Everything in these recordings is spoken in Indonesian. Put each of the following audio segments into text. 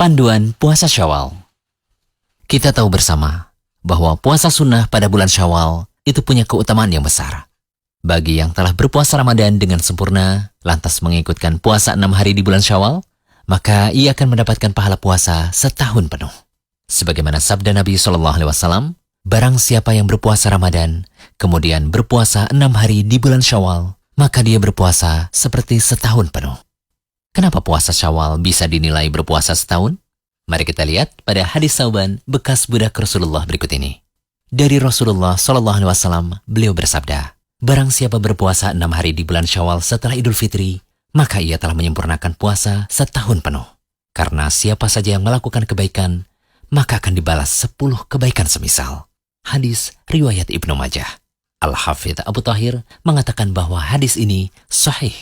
Panduan puasa Syawal. Kita tahu bersama bahwa puasa sunnah pada bulan Syawal itu punya keutamaan yang besar. Bagi yang telah berpuasa Ramadan dengan sempurna, lantas mengikutkan puasa 6 hari di bulan Syawal, maka ia akan mendapatkan pahala puasa setahun penuh. Sebagaimana sabda Nabi SAW, barang siapa yang berpuasa Ramadan, kemudian berpuasa 6 hari di bulan Syawal, maka dia berpuasa seperti setahun penuh. Kenapa puasa Syawal bisa dinilai berpuasa setahun? Mari kita lihat pada hadis Sauban bekas budak Rasulullah berikut ini. Dari Rasulullah SAW, beliau bersabda, barang siapa berpuasa 6 hari di bulan Syawal setelah Idul Fitri, maka ia telah menyempurnakan puasa setahun penuh. Karena siapa saja yang melakukan kebaikan, maka akan dibalas 10 kebaikan semisal. Hadis riwayat Ibnu Majah. Al-Hafidz Abu Thahir mengatakan bahwa hadis ini sahih.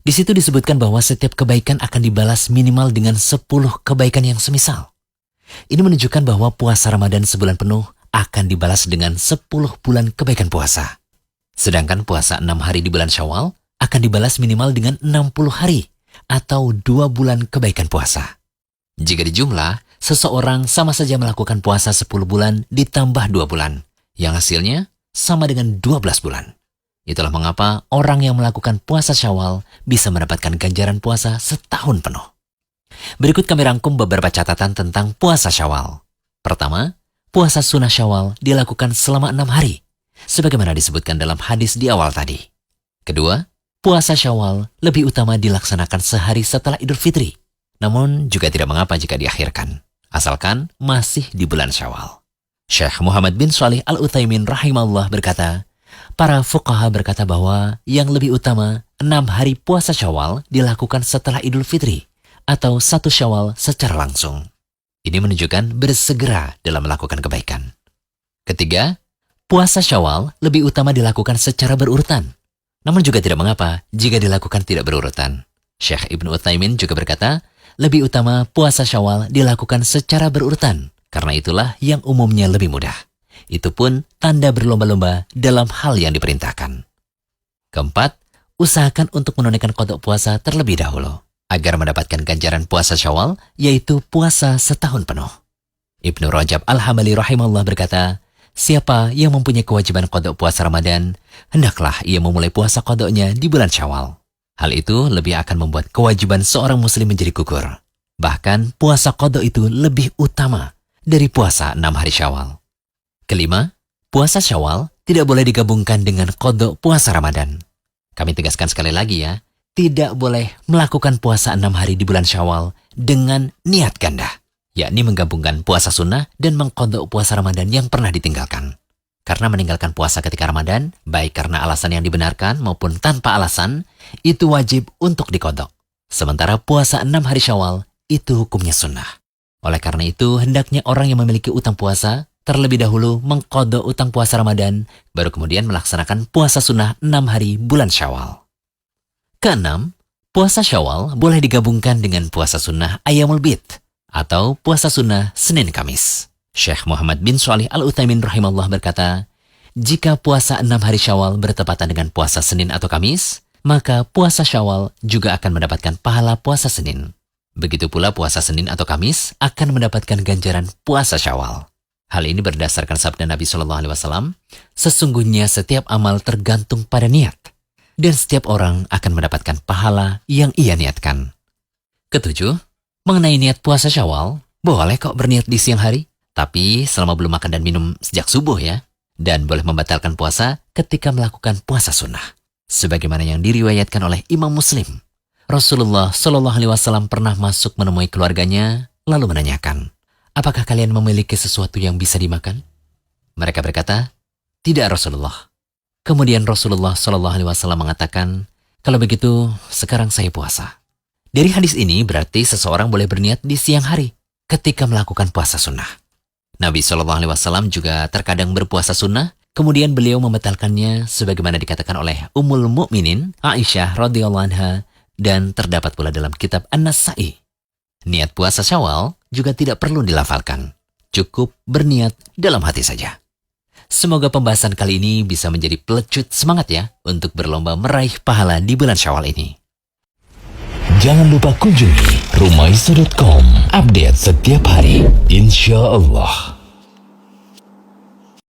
Di situ disebutkan bahwa setiap kebaikan akan dibalas minimal dengan 10 kebaikan yang semisal. Ini menunjukkan bahwa puasa Ramadan sebulan penuh akan dibalas dengan 10 bulan kebaikan puasa. Sedangkan puasa 6 hari di bulan Syawal akan dibalas minimal dengan 60 hari atau 2 bulan kebaikan puasa. Jika dijumlah, seseorang sama saja melakukan puasa 10 bulan ditambah 2 bulan, yang hasilnya sama dengan 12 bulan. Itulah mengapa orang yang melakukan puasa Syawal bisa mendapatkan ganjaran puasa setahun penuh. Berikut kami rangkum beberapa catatan tentang puasa Syawal. Pertama, puasa sunnah Syawal dilakukan selama 6 hari, sebagaimana disebutkan dalam hadis di awal tadi. Kedua, puasa Syawal lebih utama dilaksanakan sehari setelah Idul Fitri, namun juga tidak mengapa jika diakhirkan, asalkan masih di bulan Syawal. Syekh Muhammad bin Shalih Al-Utsaimin rahimahullah berkata, para fuqaha berkata bahwa yang lebih utama 6 hari puasa Syawal dilakukan setelah Idul Fitri atau 1 Syawal secara langsung. Ini menunjukkan bersegera dalam melakukan kebaikan. Ketiga, puasa Syawal lebih utama dilakukan secara berurutan. Namun juga tidak mengapa jika dilakukan tidak berurutan. Syekh Ibnu Utsaimin juga berkata, lebih utama puasa Syawal dilakukan secara berurutan, karena itulah yang umumnya lebih mudah. Itu pun tanda berlomba-lomba dalam hal yang diperintahkan. Keempat, usahakan untuk menunaikan qada puasa terlebih dahulu, agar mendapatkan ganjaran puasa Syawal, yaitu puasa setahun penuh. Ibnu Rajab Al-Hambali rahimahullah berkata, siapa yang mempunyai kewajiban qada puasa Ramadan, hendaklah ia memulai puasa qadanya di bulan Syawal. Hal itu lebih akan membuat kewajiban seorang muslim menjadi gugur. Bahkan puasa qada itu lebih utama dari puasa 6 hari Syawal. Kelima, puasa Syawal tidak boleh digabungkan dengan qada puasa Ramadan. Kami tegaskan sekali lagi ya, tidak boleh melakukan puasa 6 hari di bulan Syawal dengan niat ganda, yakni menggabungkan puasa sunnah dan mengqada puasa Ramadan yang pernah ditinggalkan. Karena meninggalkan puasa ketika Ramadan, baik karena alasan yang dibenarkan maupun tanpa alasan, itu wajib untuk diqada. Sementara puasa 6 hari Syawal itu hukumnya sunnah. Oleh karena itu, hendaknya orang yang memiliki utang puasa terlebih dahulu mengqada utang puasa Ramadan, baru kemudian melaksanakan puasa sunnah 6 hari bulan Syawal. Keenam, puasa Syawal boleh digabungkan dengan puasa sunnah Ayyamul Bid atau puasa sunnah Senin Kamis. Syekh Muhammad bin Shalih Al-Utsaimin rahimahullah berkata, jika puasa 6 hari Syawal bertepatan dengan puasa Senin atau Kamis, maka puasa Syawal juga akan mendapatkan pahala puasa Senin. Begitu pula puasa Senin atau Kamis akan mendapatkan ganjaran puasa Syawal. Hal ini berdasarkan sabda Nabi SAW, sesungguhnya setiap amal tergantung pada niat, dan setiap orang akan mendapatkan pahala yang ia niatkan. Ketujuh, mengenai niat puasa Syawal, boleh kok berniat di siang hari, tapi selama belum makan dan minum sejak subuh ya, dan boleh membatalkan puasa ketika melakukan puasa sunnah. Sebagaimana yang diriwayatkan oleh Imam Muslim, Rasulullah SAW pernah masuk menemui keluarganya, lalu menanyakan, apakah kalian memiliki sesuatu yang bisa dimakan? Mereka berkata, tidak Rasulullah. Kemudian Rasulullah SAW mengatakan, kalau begitu sekarang saya puasa. Dari hadis ini berarti seseorang boleh berniat di siang hari ketika melakukan puasa sunnah. Nabi SAW juga terkadang berpuasa sunnah, kemudian beliau membatalkannya sebagaimana dikatakan oleh Ummul Mukminin Aisyah radhiyallahu anha, dan terdapat pula dalam kitab An-Nasa'i. Niat puasa Syawal juga tidak perlu dilafalkan. Cukup berniat dalam hati saja. Semoga pembahasan kali ini bisa menjadi pelecut semangat ya untuk berlomba meraih pahala di bulan Syawal ini. Jangan lupa kunjungi rumaisa.com update setiap hari, insya Allah.